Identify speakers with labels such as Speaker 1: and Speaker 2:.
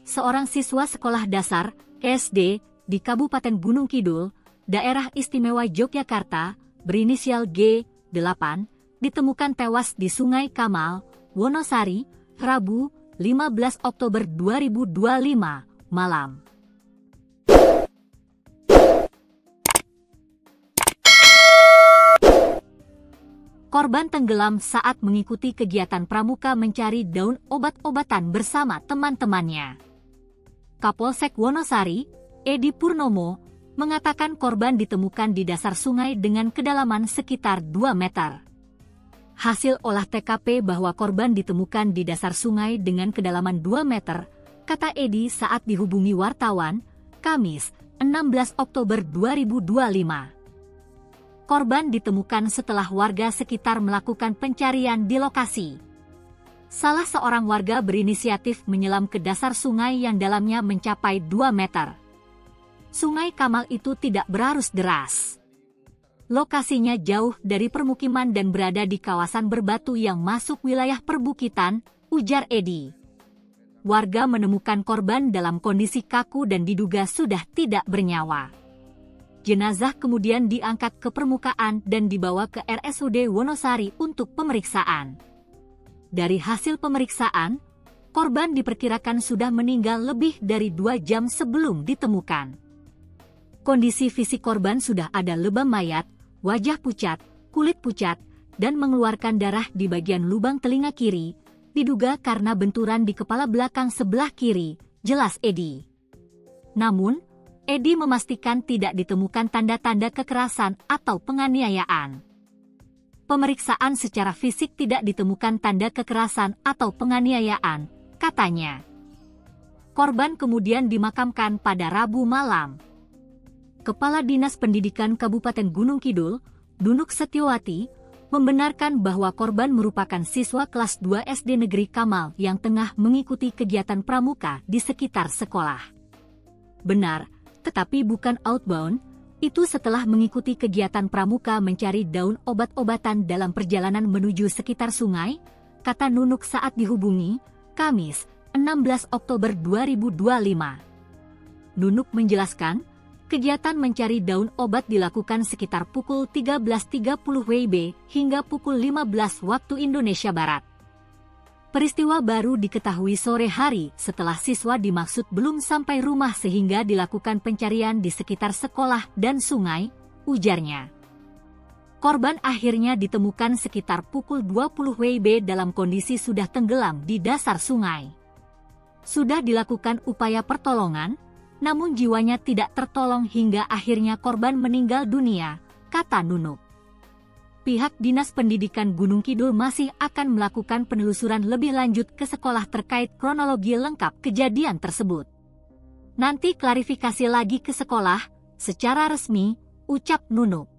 Speaker 1: seorang siswa sekolah dasar SD di Kabupaten Gunung Kidul, Daerah Istimewa Yogyakarta, berinisial G8, ditemukan tewas di Sungai Kamal, Wonosari, Rabu, 15 Oktober 2025, malam. Korban tenggelam saat mengikuti kegiatan pramuka mencari daun obat-obatan bersama teman-temannya. Kapolsek Wonosari, Edi Purnomo, mengatakan korban ditemukan di dasar sungai dengan kedalaman sekitar 2 meter. Hasil olah TKP bahwa korban ditemukan di dasar sungai dengan kedalaman 2 meter, kata Edi saat dihubungi wartawan, Kamis, 16 Oktober 2025. Korban ditemukan setelah warga sekitar melakukan pencarian di lokasi. Salah seorang warga berinisiatif menyelam ke dasar sungai yang dalamnya mencapai 2 meter. Sungai Kamal itu tidak berarus deras. Lokasinya jauh dari permukiman dan berada di kawasan berbatu yang masuk wilayah perbukitan, ujar Edi. Warga menemukan korban dalam kondisi kaku dan diduga sudah tidak bernyawa. Jenazah kemudian diangkat ke permukaan dan dibawa ke RSUD Wonosari untuk pemeriksaan. Dari hasil pemeriksaan, korban diperkirakan sudah meninggal lebih dari 2 jam sebelum ditemukan. Kondisi fisik korban sudah ada lebam mayat, wajah pucat, kulit pucat, dan mengeluarkan darah di bagian lubang telinga kiri, diduga karena benturan di kepala belakang sebelah kiri, jelas Edi. Namun, Edi memastikan tidak ditemukan tanda-tanda kekerasan atau penganiayaan. Pemeriksaan secara fisik tidak ditemukan tanda kekerasan atau penganiayaan, katanya. Korban kemudian dimakamkan pada Rabu malam. Kepala Dinas Pendidikan Kabupaten Gunung Kidul, Dunuk Setiawati, membenarkan bahwa korban merupakan siswa kelas 2 SD Negeri Kamal yang tengah mengikuti kegiatan pramuka di sekitar sekolah. Benar, tetapi bukan outbound, itu setelah mengikuti kegiatan pramuka mencari daun obat-obatan dalam perjalanan menuju sekitar sungai, kata Nunuk saat dihubungi, Kamis, 16 Oktober 2025. Nunuk menjelaskan, kegiatan mencari daun obat dilakukan sekitar pukul 13.30 WIB hingga pukul 15 waktu Indonesia Barat. Peristiwa baru diketahui sore hari setelah siswa dimaksud belum sampai rumah sehingga dilakukan pencarian di sekitar sekolah dan sungai, ujarnya. Korban akhirnya ditemukan sekitar pukul 20 WIB dalam kondisi sudah tenggelam di dasar sungai. Sudah dilakukan upaya pertolongan, namun jiwanya tidak tertolong hingga akhirnya korban meninggal dunia, kata Nunuk. Pihak Dinas Pendidikan Gunung Kidul masih akan melakukan penelusuran lebih lanjut ke sekolah terkait kronologi lengkap kejadian tersebut. Nanti klarifikasi lagi ke sekolah, secara resmi, ucap Nunuk.